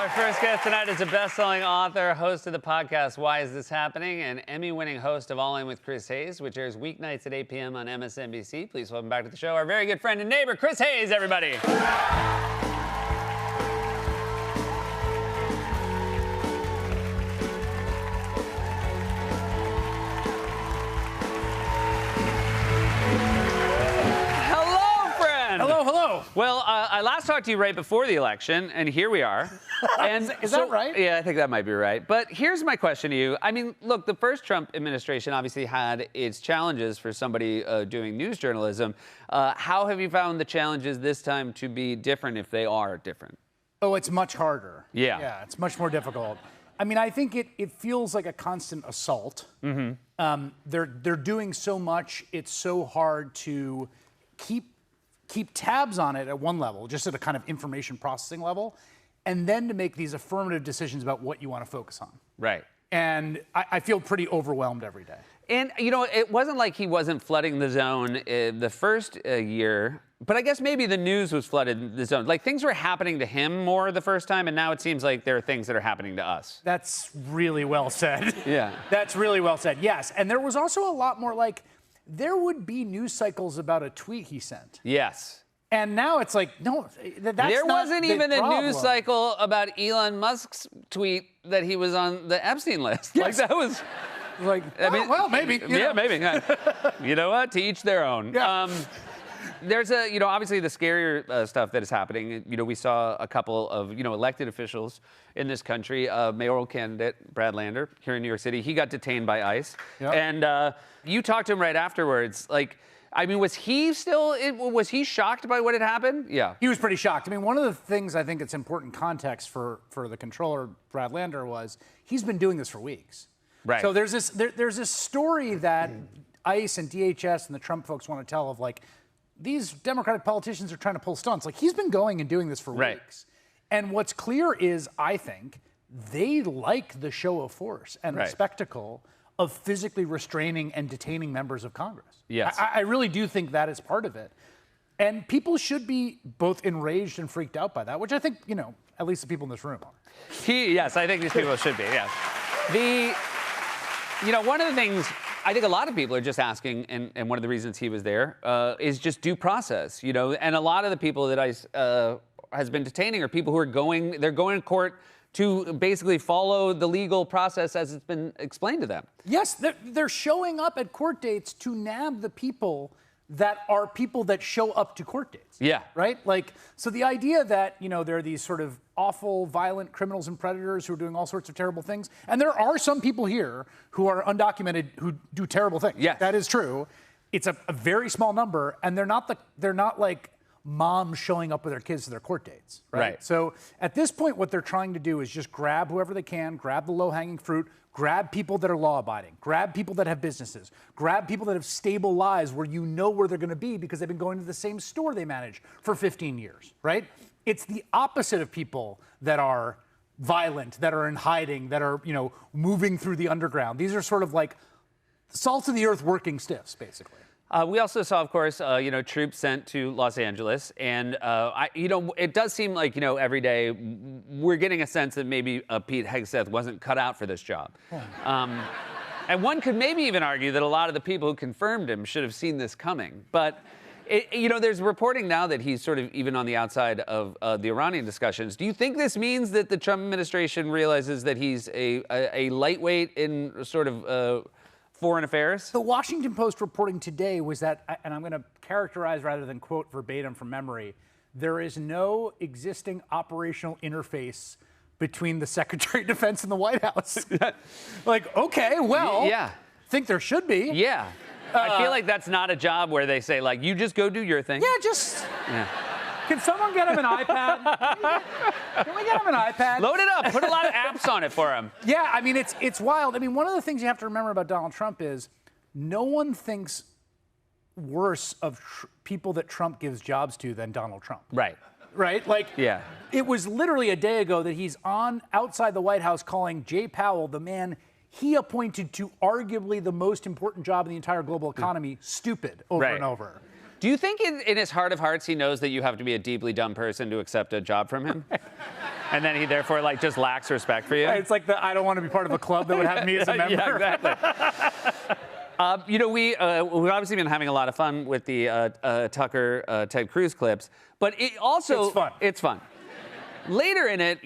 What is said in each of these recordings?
Our first guest tonight is a best-selling author, host of the podcast Why Is This Happening, and Emmy-winning host of All In with Chris Hayes, which airs weeknights at 8 p.m. on MSNBC. Please welcome back to the show our very good friend and neighbor, Chris Hayes, everybody. Well, I last talked to you right before the election, and here we are. And is that right? Yeah, I think that might be right. But here's my question to you. I mean, look, the first Trump administration obviously had its challenges for somebody doing news journalism. How have you found the challenges this time to be different, if they are different? Oh, it's much harder. Yeah. Yeah, it's much more difficult. I mean, I think it feels like a constant assault. Mm-hmm. They're doing so much. It's so hard to keep tabs on it at one level, just at a kind of information processing level, and then to make these affirmative decisions about what you want to focus on. Right. And I feel pretty overwhelmed every day. And, you know, it wasn't like he wasn't flooding the zone the first year, but I guess maybe the news was flooded the zone. Like, things were happening to him more the first time, and now it seems like there are things that are happening to us. That's really well said. Yeah. That's really well said, yes. And there was also a lot more, like, there would be news cycles about a tweet he sent. Yes. And now it's like, no, that's there not wasn't the even problem. a news cycle about Elon Musk's tweet that he was on the Epstein list. Yes. Like, that was... Like, well, maybe. Yeah, maybe. You know what? To each their own. Yeah. There's obviously the scarier stuff that is happening. You know, we saw a couple of, elected officials in this country. Mayoral candidate Brad Lander here in New York City, he got detained by ICE. Yep. And you talked to him right afterwards. Like, I mean, was he shocked by what had happened? Yeah. He was pretty shocked. I mean, one of the things I think it's important context for the controller, Brad Lander, was he's been doing this for weeks. Right. So there's this story that ICE and DHS and the Trump folks want to tell of, like, these Democratic politicians are trying to pull stunts. Like, he's been going and doing this for weeks. And what's clear is, I think, they like the show of force and the spectacle of physically restraining and detaining members of Congress. Yes. I really do think that is part of it. And people should be both enraged and freaked out by that, which I think, at least the people in this room are. Yes, I think these people should be, yes. One of the things I think a lot of people are just asking, and one of the reasons he was there, is just due process, And a lot of the people that ICE has been detaining are people who are going to court to basically follow the legal process as it's been explained to them. Yes, they're showing up at court dates to nab the people that are people that show up to court dates. Yeah. Right? Like, so the idea that, there are these sort of awful, violent criminals and predators who are doing all sorts of terrible things, and there are some people here who are undocumented who do terrible things. Yes. That is true. It's a very small number, and they're not like moms showing up with their kids to their court dates, right? So at this point, what they're trying to do is just grab whoever they can, grab the low-hanging fruit, grab people that are law-abiding, grab people that have businesses, grab people that have stable lives where you know where they're going to be because they've been going to the same store they manage for 15 years, right? It's the opposite of people that are violent, that are in hiding, that are, moving through the underground. These are sort of like salt of the earth working stiffs, basically. We also saw, of course, troops sent to Los Angeles, and it does seem like every day we're getting a sense that maybe Pete Hegseth wasn't cut out for this job, and one could maybe even argue that a lot of the people who confirmed him should have seen this coming. But there's reporting now that he's sort of even on the outside of the Iranian discussions. Do you think this means that the Trump administration realizes that he's a lightweight in sort of foreign affairs? The Washington Post reporting today was that, and I'm going to characterize rather than quote verbatim from memory, there is no existing operational interface between the Secretary of Defense and the White House. Like, okay, well, yeah. Think there should be. Yeah. I feel like that's not a job where they say, like, you just go do your thing. Yeah, just... Yeah. Can someone get him an iPad? Can we get him an iPad? Load it up. Put a lot of apps on it for him. Yeah, I mean, it's wild. I mean, one of the things you have to remember about Donald Trump is no one thinks worse of people that Trump gives jobs to than Donald Trump. Right. Right? Like, yeah. It was literally a day ago that he's outside the White House calling Jay Powell, the man he appointed to arguably the most important job in the entire global economy, stupid over and over. Do you think in his heart of hearts he knows that you have to be a deeply dumb person to accept a job from him? And then he therefore like just lacks respect for you? It's like I don't want to be part of a club that would have me as a member. Yeah, exactly. We've obviously been having a lot of fun with the Tucker Ted Cruz clips, but it also it's fun. Later in it,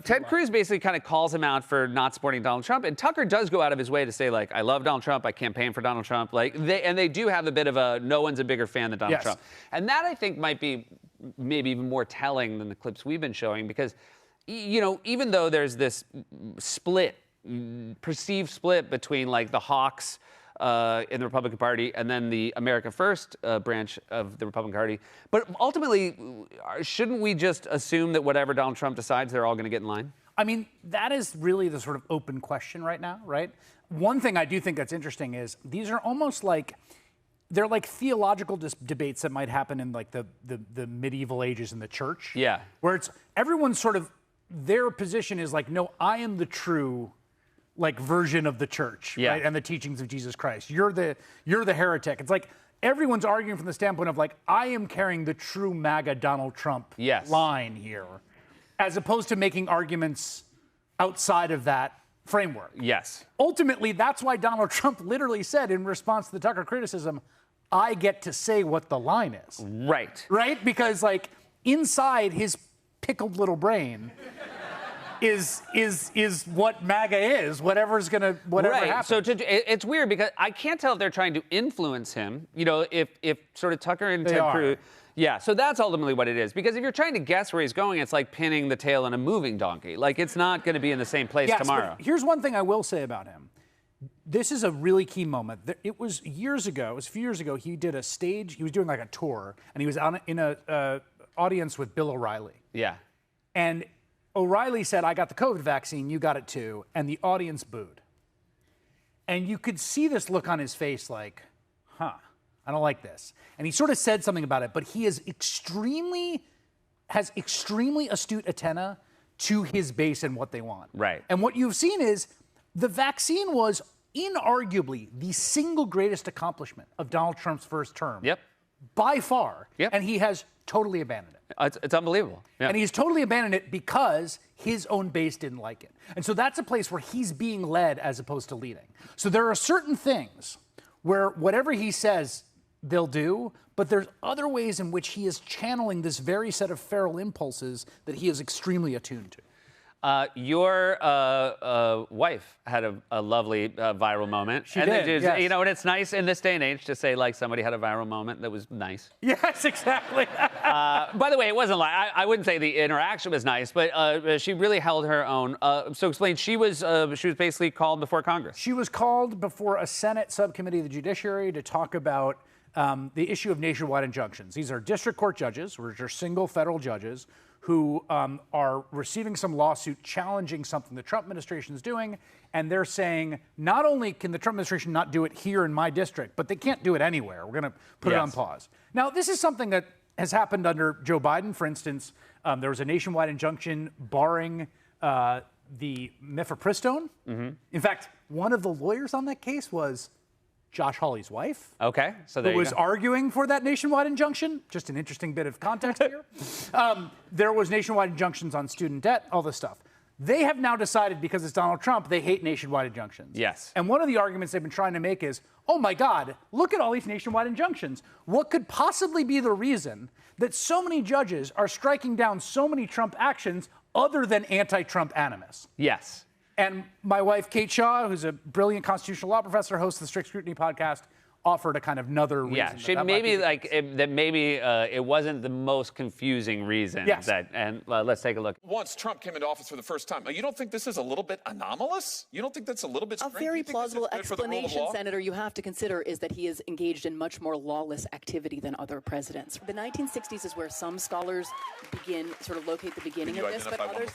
Ted Cruz basically kind of calls him out for not supporting Donald Trump, and Tucker does go out of his way to say, like, I love Donald Trump, I campaign for Donald Trump, like, they do have a bit of a no one's a bigger fan than Donald Trump, and that I think might be maybe even more telling than the clips we've been showing, because, even though there's this perceived split between like the hawks in the Republican Party and then the America First branch of the Republican Party. But ultimately, shouldn't we just assume that whatever Donald Trump decides, they're all going to get in line? I mean, that is really the sort of open question right now, right? One thing I do think that's interesting is these are almost like, they're like theological debates that might happen in like the medieval ages in the church. Yeah. Where it's everyone's sort of, their position is like, no, I am the true like version of the church, right? And the teachings of Jesus Christ. You're the heretic. It's like everyone's arguing from the standpoint of like, I am carrying the true MAGA Donald Trump line here, as opposed to making arguments outside of that framework. Yes. Ultimately, that's why Donald Trump literally said in response to the Tucker criticism, I get to say what the line is. Right. Right? Because like inside his pickled little brain is what MAGA is, whatever happens. So it's weird because I can't tell if they're trying to influence him, if sort of Tucker and Ted Cruz. Yeah, so that's ultimately what it is. Because if you're trying to guess where he's going, it's like pinning the tail on a moving donkey. Like, it's not going to be in the same place tomorrow. But here's one thing I will say about him. This is a really key moment. It was a few years ago, he did a stage, he was doing like a tour, and he was in a audience with Bill O'Reilly. Yeah. And O'Reilly said, I got the COVID vaccine, you got it too, and the audience booed. And you could see this look on his face like, I don't like this. And he sort of said something about it, but he has extremely astute antenna to his base and what they want. Right. And what you've seen is the vaccine was inarguably the single greatest accomplishment of Donald Trump's first term. Yep. By far. Yep. And he has totally abandoned it. It's unbelievable. Yeah. And he's totally abandoned it because his own base didn't like it. And so that's a place where he's being led as opposed to leading. So there are certain things where whatever he says, they'll do, but there's other ways in which he is channeling this very set of feral impulses that he is extremely attuned to. Your wife had a lovely viral moment. She did, yes. And it's nice in this day and age to say, like, somebody had a viral moment that was nice. Yes, exactly. By the way, it wasn't like, I wouldn't say the interaction was nice, but she really held her own. So explain, she was basically called before Congress. She was called before a Senate subcommittee of the Judiciary to talk about the issue of nationwide injunctions. These are district court judges, which are single federal judges, who are receiving some lawsuit challenging something the Trump administration is doing, and they're saying, not only can the Trump administration not do it here in my district, but they can't do it anywhere. We're going to put it on pause. Now, this is something that has happened under Joe Biden. For instance, there was a nationwide injunction barring the mifepristone. Mm-hmm. In fact, one of the lawyers on that case was Josh Hawley's wife. Okay, so there who was arguing for that nationwide injunction. Just an interesting bit of context here. There was nationwide injunctions on student debt, all this stuff. They have now decided, because it's Donald Trump, they hate nationwide injunctions. Yes. And one of the arguments they've been trying to make is, oh my God, look at all these nationwide injunctions. What could possibly be the reason that so many judges are striking down so many Trump actions other than anti-Trump animus? Yes. And my wife, Kate Shaw, who's a brilliant constitutional law professor, hosts the Strict Scrutiny podcast, offered a kind of another reason. Yeah, she maybe it wasn't the most confusing reason. Yes. Let's take a look. Once Trump came into office for the first time, you don't think this is a little bit anomalous? You don't think that's a little bit strange? A very plausible explanation, Senator, you have to consider is that he is engaged in much more lawless activity than other presidents. The 1960s is where some scholars locate the beginning of this, but others,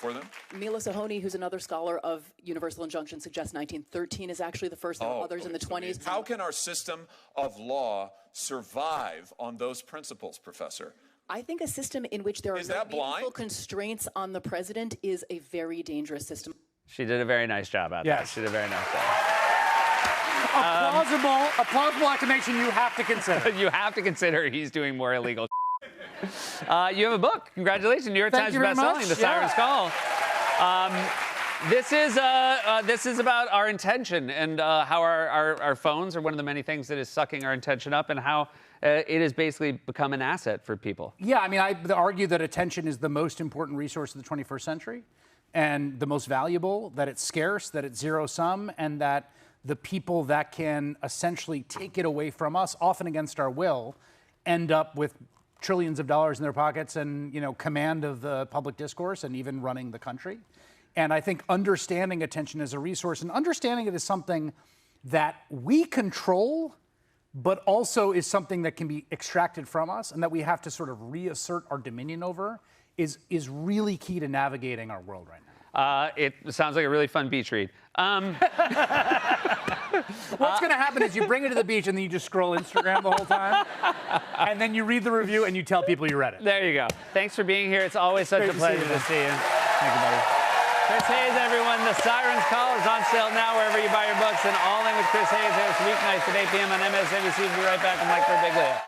Mila Sahoni, who's another scholar of universal injunction, suggests 1913 is actually the first. There were others in the 20s. How can our system of law survive on those principles, Professor? I think a system in which there are no meaningful constraints on the president is a very dangerous system. She did a very nice job out there. She did a very nice job. A plausible explanation you have to consider. You have to consider he's doing more illegal. You have a book. Congratulations, New York Times bestselling, The Siren's Call. This is about our attention and how our phones are one of the many things that is sucking our attention up, and how it has basically become an asset for people. Yeah, I mean, I argue that attention is the most important resource of the 21st century, and the most valuable, that it's scarce, that it's zero-sum, and that the people that can essentially take it away from us, often against our will, end up with trillions of dollars in their pockets and, command of the public discourse and even running the country. And I think understanding attention as a resource and understanding it as something that we control, but also is something that can be extracted from us and that we have to sort of reassert our dominion over is really key to navigating our world right now. It sounds like a really fun beach read. What's going to happen is you bring it to the beach and then you just scroll Instagram the whole time. And then you read the review and you tell people you read it. There you go. Thanks for being here. It's always such a pleasure to see you. Thank you, buddy. Chris Hayes, everyone. The Siren's Call is on sale now wherever you buy your books. And All In with Chris Hayes airs weeknights at 8 p.m. on MSNBC. We'll be right back with Mike Birbiglia.